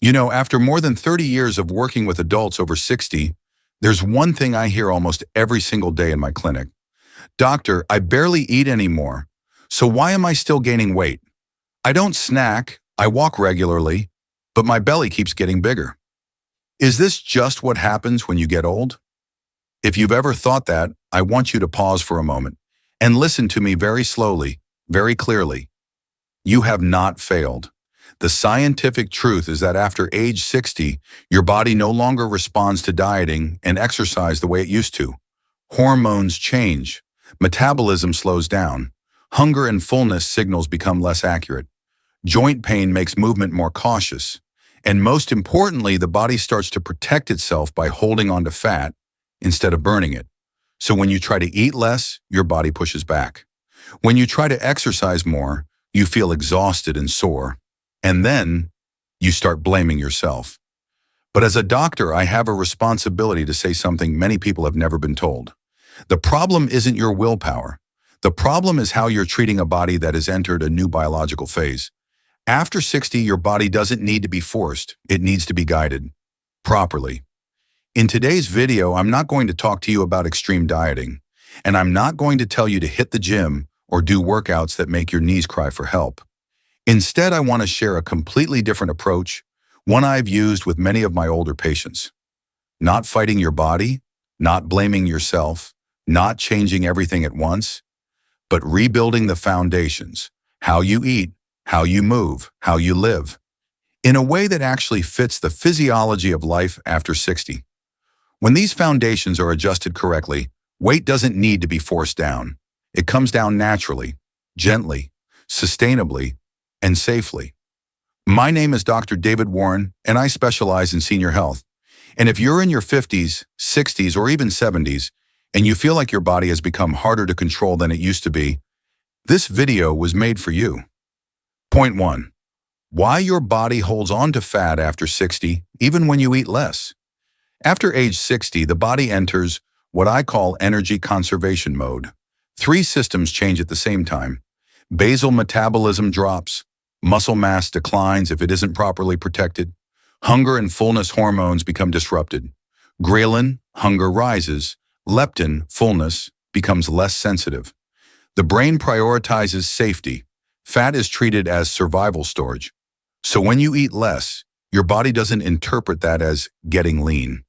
After more than 30 years of working with adults over 60, there's one thing I hear almost every single day in my clinic. Doctor, I barely eat anymore, so why am I still gaining weight? I don't snack, I walk regularly, but my belly keeps getting bigger. Is this just what happens when you get old? If you've ever thought that, I want you to pause for a moment and listen to me very slowly, very clearly. You have not failed. The scientific truth is that after age 60, your body no longer responds to dieting and exercise the way it used to. Hormones change, metabolism slows down, hunger and fullness signals become less accurate, joint pain makes movement more cautious, and most importantly, the body starts to protect itself by holding on to fat instead of burning it. So when you try to eat less, your body pushes back. When you try to exercise more, you feel exhausted and sore. And then you start blaming yourself. But as a doctor, I have a responsibility to say something many people have never been told. The problem isn't your willpower. The problem is how you're treating a body that has entered a new biological phase. After 60, your body doesn't need to be forced. It needs to be guided properly. In today's video, I'm not going to talk to you about extreme dieting, and I'm not going to tell you to hit the gym or do workouts that make your knees cry for help. Instead, I want to share a completely different approach, one I've used with many of my older patients. Not fighting your body, not blaming yourself, not changing everything at once, but rebuilding the foundations, how you eat, how you move, how you live, in a way that actually fits the physiology of life after 60. When these foundations are adjusted correctly, weight doesn't need to be forced down. It comes down naturally, gently, sustainably, and safely. My name is Dr. David Warren, and I specialize in senior health. And if you're in your 50s, 60s, or even 70s, and you feel like your body has become harder to control than it used to be, this video was made for you. Point 1. Why your body holds on to fat after 60, even when you eat less. After age 60, the body enters what I call energy conservation mode. 3 systems change at the same time. Basal metabolism drops, muscle mass declines if it isn't properly protected, hunger and fullness hormones become disrupted, ghrelin, hunger rises, leptin, fullness, becomes less sensitive. The brain prioritizes safety. Fat is treated as survival storage. So when you eat less, your body doesn't interpret that as getting lean.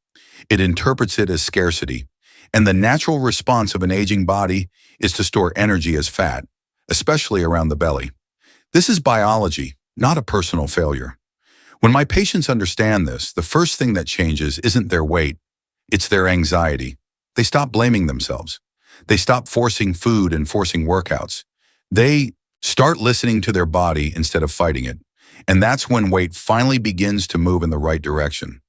It interprets it as scarcity. And the natural response of an aging body is to store energy as fat, especially around the belly. This is biology, not a personal failure. When my patients understand this, the first thing that changes isn't their weight, it's their anxiety. They stop blaming themselves. They stop forcing food and forcing workouts. They start listening to their body instead of fighting it. And that's when weight finally begins to move in the right direction.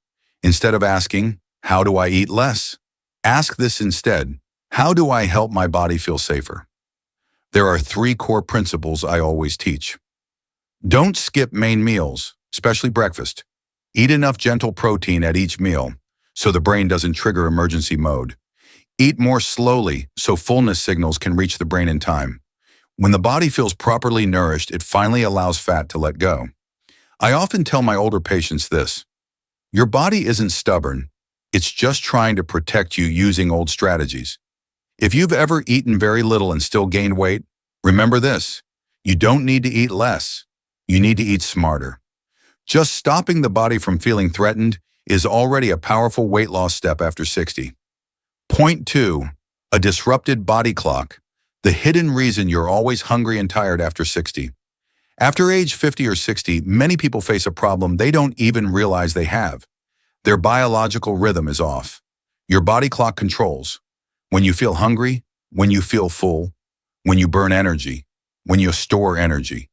Instead of asking, how do I eat less? Ask this instead, how do I help my body feel safer? There are 3 core principles I always teach. Don't skip main meals, especially breakfast. Eat enough gentle protein at each meal so the brain doesn't trigger emergency mode. Eat more slowly so fullness signals can reach the brain in time. When the body feels properly nourished, it finally allows fat to let go. I often tell my older patients this: your body isn't stubborn, it's just trying to protect you using old strategies. If you've ever eaten very little and still gained weight, remember this: you don't need to eat less, you need to eat smarter. Just stopping the body from feeling threatened is already a powerful weight loss step after 60. Point 2, a disrupted body clock, the hidden reason you're always hungry and tired after 60. After age 50 or 60, many people face a problem they don't even realize they have. Their biological rhythm is off. Your body clock controls when you feel hungry, when you feel full, when you burn energy, when you store energy.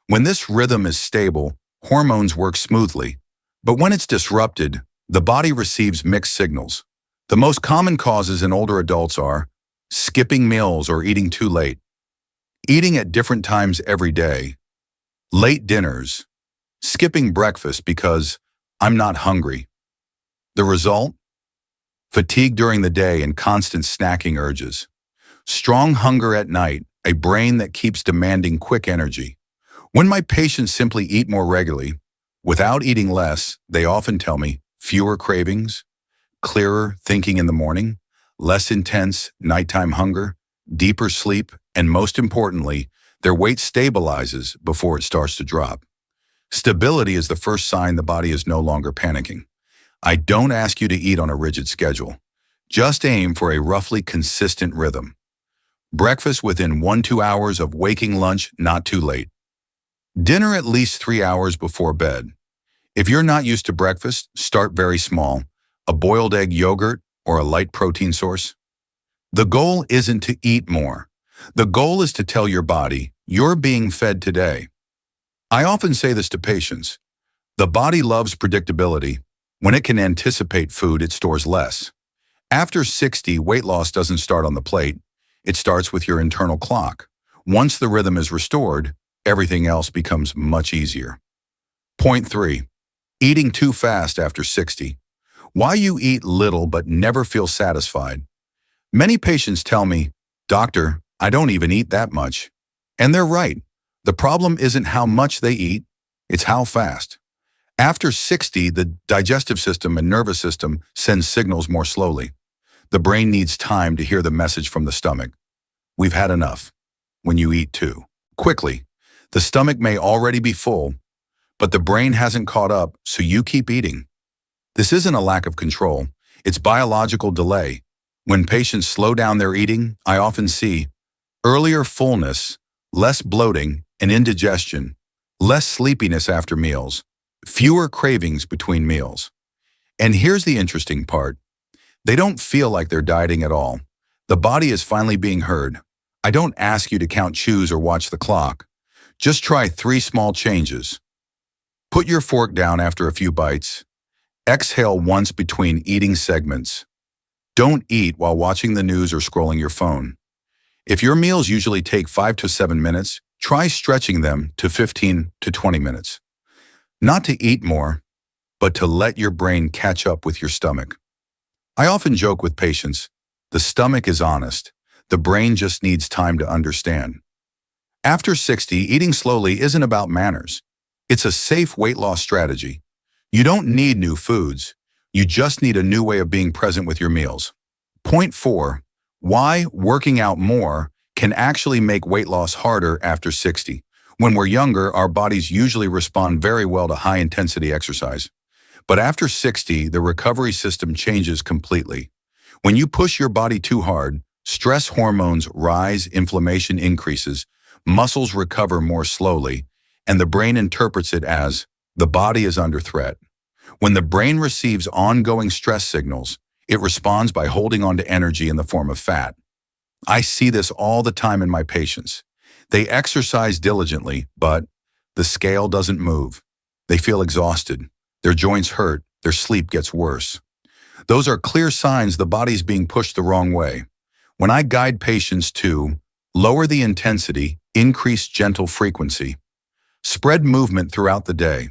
When this rhythm is stable, hormones work smoothly. But when it's disrupted, the body receives mixed signals. The most common causes in older adults are skipping meals or eating too late, eating at different times every day, late dinners, skipping breakfast because I'm not hungry. The result? Fatigue during the day and constant snacking urges. Strong hunger at night, a brain that keeps demanding quick energy. When my patients simply eat more regularly, Without eating less, they often tell me fewer cravings, clearer thinking in the morning, less intense nighttime hunger, deeper sleep, and most importantly, their weight stabilizes before it starts to drop. Stability is the first sign the body is no longer panicking. I don't ask you to eat on a rigid schedule. Just aim for a roughly consistent rhythm. Breakfast within 1-2 hours of waking, lunch not too late. Dinner at least 3 hours before bed. If you're not used to breakfast, start very small. A boiled egg yogurt or a light protein source. The goal isn't to eat more. The goal is to tell your body, you're being fed today. I often say this to patients. The body loves predictability. When it can anticipate food, it stores less. After 60, weight loss doesn't start on the plate. It starts with your internal clock. Once the rhythm is restored, everything else becomes much easier. Point 3. Eating too fast after 60. Why you eat little but never feel satisfied. Many patients tell me, "Doctor, I don't even eat that much." And they're right. The problem isn't how much they eat, it's how fast. After 60, the digestive system and nervous system send signals more slowly. The brain needs time to hear the message from the stomach. We've had enough. When you eat too quickly, the stomach may already be full, but the brain hasn't caught up, so you keep eating. This isn't a lack of control, it's biological delay. When patients slow down their eating, I often see earlier fullness, less bloating and indigestion, less sleepiness after meals, fewer cravings between meals. And here's the interesting part. They don't feel like they're dieting at all. The body is finally being heard. I don't ask you to count chews or watch the clock. Just try 3 small changes. Put your fork down after a few bites. Exhale once between eating segments. Don't eat while watching the news or scrolling your phone. If your meals usually take 5 to 7 minutes, try stretching them to 15 to 20 minutes. Not to eat more, but to let your brain catch up with your stomach. I often joke with patients, the stomach is honest. The brain just needs time to understand. After 60, eating slowly isn't about manners. It's a safe weight loss strategy. You don't need new foods. You just need a new way of being present with your meals. Point 4. Why working out more can actually make weight loss harder after 60. When we're younger, our bodies usually respond very well to high-intensity exercise. But after 60, the recovery system changes completely. When you push your body too hard, stress hormones rise, inflammation increases, muscles recover more slowly, and the brain interprets it as the body is under threat. When the brain receives ongoing stress signals, it responds by holding on to energy in the form of fat. I see this all the time in my patients. They exercise diligently, but the scale doesn't move. They feel exhausted. Their joints hurt. Their sleep gets worse. Those are clear signs the body's being pushed the wrong way. When I guide patients to lower the intensity, increase gentle frequency, spread movement throughout the day,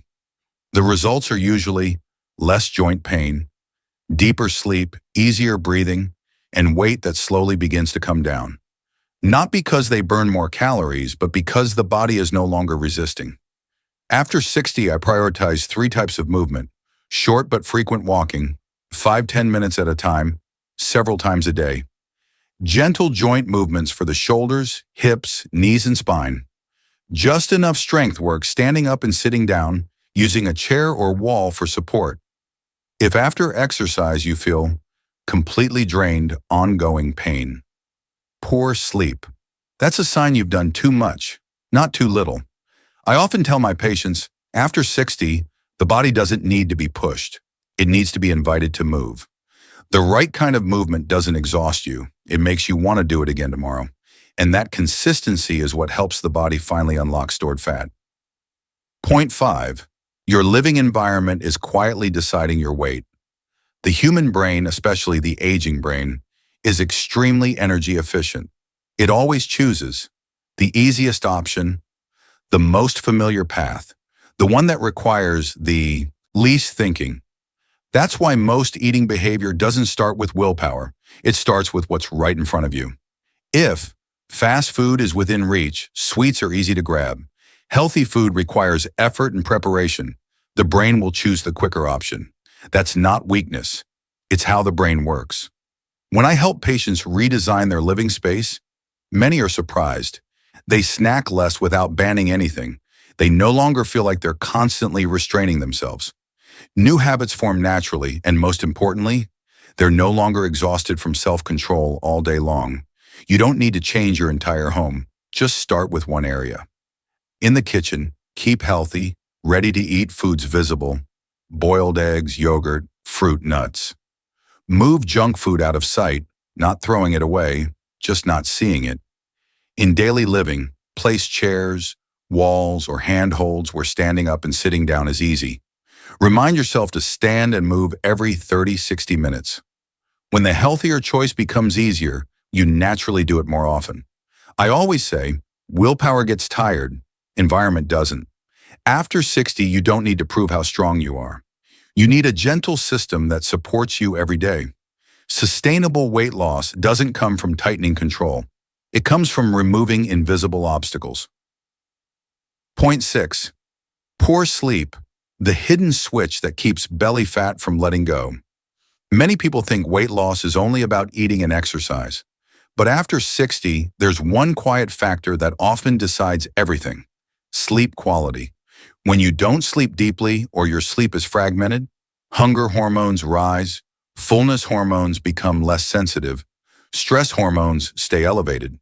the results are usually less joint pain, deeper sleep, easier breathing, and weight that slowly begins to come down. Not because they burn more calories, but because the body is no longer resisting. After 60, I prioritize 3 types of movement: short but frequent walking, 5-10 minutes at a time, several times a day. Gentle joint movements for the shoulders, hips, knees, and spine. Just enough strength work standing up and sitting down, using a chair or wall for support. If after exercise you feel completely drained, ongoing pain, poor sleep, that's a sign you've done too much, not too little. I often tell my patients, after 60, the body doesn't need to be pushed. It needs to be invited to move. The right kind of movement doesn't exhaust you. It makes you want to do it again tomorrow. And that consistency is what helps the body finally unlock stored fat. Point 5. Your living environment is quietly deciding your weight. The human brain, especially the aging brain, is extremely energy efficient. It always chooses the easiest option, the most familiar path, the one that requires the least thinking. That's why most eating behavior doesn't start with willpower. It starts with what's right in front of you. If fast food is within reach, sweets are easy to grab. Healthy food requires effort and preparation. The brain will choose the quicker option. That's not weakness. It's how the brain works. When I help patients redesign their living space, many are surprised. They snack less without banning anything. They no longer feel like they're constantly restraining themselves. New habits form naturally, and most importantly, they're no longer exhausted from self-control all day long. You don't need to change your entire home. Just start with one area. In the kitchen, keep healthy, ready-to-eat foods visible: boiled eggs, yogurt, fruit, nuts. Move junk food out of sight, not throwing it away, just not seeing it. In daily living, place chairs, walls, or handholds where standing up and sitting down is easy. Remind yourself to stand and move every 30-60 minutes. When the healthier choice becomes easier, you naturally do it more often. I always say, willpower gets tired, environment doesn't. After 60, you don't need to prove how strong you are. You need a gentle system that supports you every day. Sustainable weight loss doesn't come from tightening control. It comes from removing invisible obstacles. Point 6. Poor sleep, the hidden switch that keeps belly fat from letting go. Many people think weight loss is only about eating and exercise. But after 60, there's one quiet factor that often decides everything: sleep quality. When you don't sleep deeply or your sleep is fragmented, hunger hormones rise, fullness hormones become less sensitive, stress hormones stay elevated.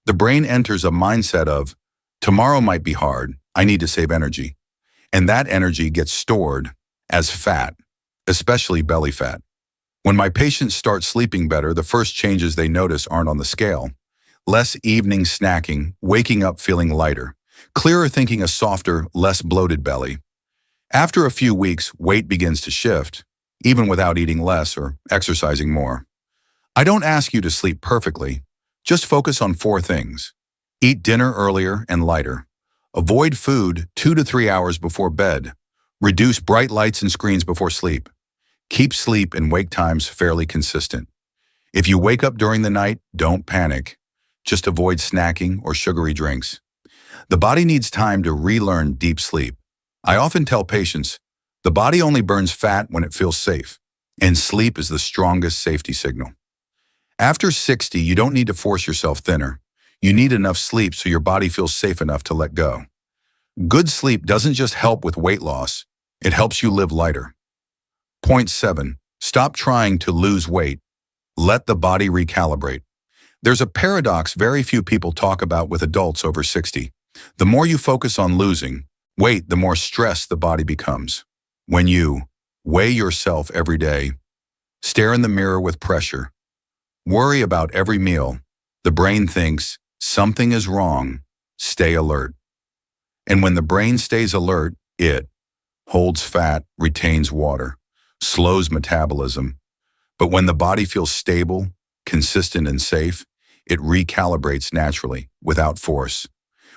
The brain enters a mindset of, tomorrow might be hard, I need to save energy. And that energy gets stored as fat, especially belly fat. When my patients start sleeping better, the first changes they notice aren't on the scale. Less evening snacking, waking up feeling lighter. Clearer thinking, a softer, less bloated belly. After a few weeks, weight begins to shift, even without eating less or exercising more. I don't ask you to sleep perfectly. Just focus on 4 things. Eat dinner earlier and lighter. Avoid food 2 to 3 hours before bed. Reduce bright lights and screens before sleep. Keep sleep and wake times fairly consistent. If you wake up during the night, don't panic. Just avoid snacking or sugary drinks. The body needs time to relearn deep sleep. I often tell patients, the body only burns fat when it feels safe, and sleep is the strongest safety signal. After 60, you don't need to force yourself thinner. You need enough sleep so your body feels safe enough to let go. Good sleep doesn't just help with weight loss, it helps you live lighter. Point 7. Stop trying to lose weight. Let the body recalibrate. There's a paradox very few people talk about with adults over 60. The more you focus on losing weight, the more stressed the body becomes. When you weigh yourself every day, stare in the mirror with pressure, worry about every meal, the brain thinks something is wrong. Stay alert. And when the brain stays alert, it holds fat, retains water, slows metabolism. But when the body feels stable, consistent, and safe, it recalibrates naturally, without force.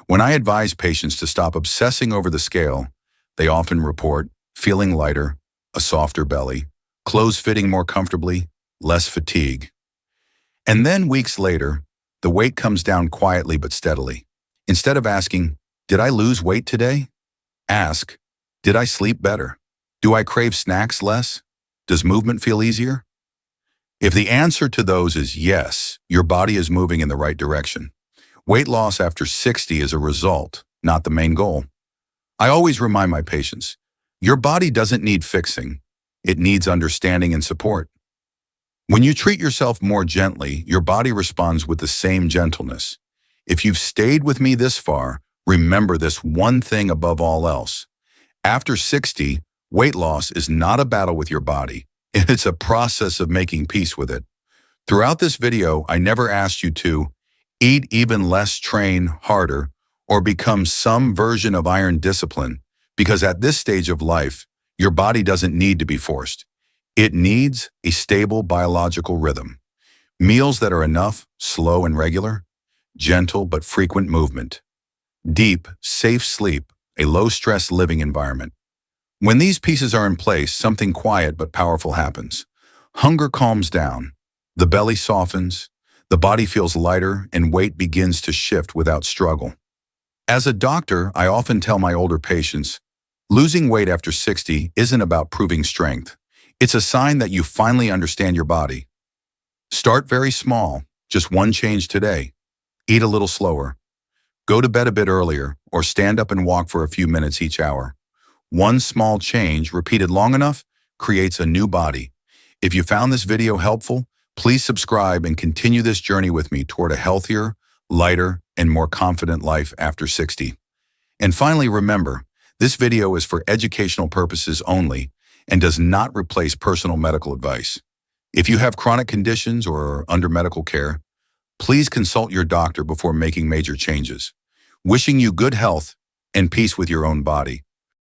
When I advise patients to stop obsessing over the scale, they often report feeling lighter, a softer belly, clothes fitting more comfortably, less fatigue. And then weeks later, the weight comes down quietly but steadily. Instead of asking, did I lose weight today? Ask, did I sleep better? Do I crave snacks less? Does movement feel easier? If the answer to those is yes, your body is moving in the right direction. Weight loss after 60 is a result, not the main goal. I always remind my patients, your body doesn't need fixing. It needs understanding and support. When you treat yourself more gently, your body responds with the same gentleness. If you've stayed with me this far, remember this one thing above all else. After 60, weight loss is not a battle with your body. It's a process of making peace with it. Throughout this video, I never asked you to eat even less, train harder, or become some version of iron discipline, because at this stage of life, your body doesn't need to be forced. It needs a stable biological rhythm. Meals that are enough, slow and regular, gentle but frequent movement, deep, safe sleep, a low-stress living environment. When these pieces are in place, something quiet but powerful happens. Hunger calms down, the belly softens, the body feels lighter, and weight begins to shift without struggle. As a doctor, I often tell my older patients, Losing weight after 60 isn't about proving strength. It's a sign that you finally understand your body. Start very small, just one change today. Eat a little slower. Go to bed a bit earlier, or stand up and walk for a few minutes each hour. One small change, repeated long enough, creates a new body. If you found this video helpful, please subscribe and continue this journey with me toward a healthier, lighter, and more confident life after 60. And finally, remember, this video is for educational purposes only and does not replace personal medical advice. If you have chronic conditions or are under medical care, please consult your doctor before making major changes. Wishing you good health and peace with your own body.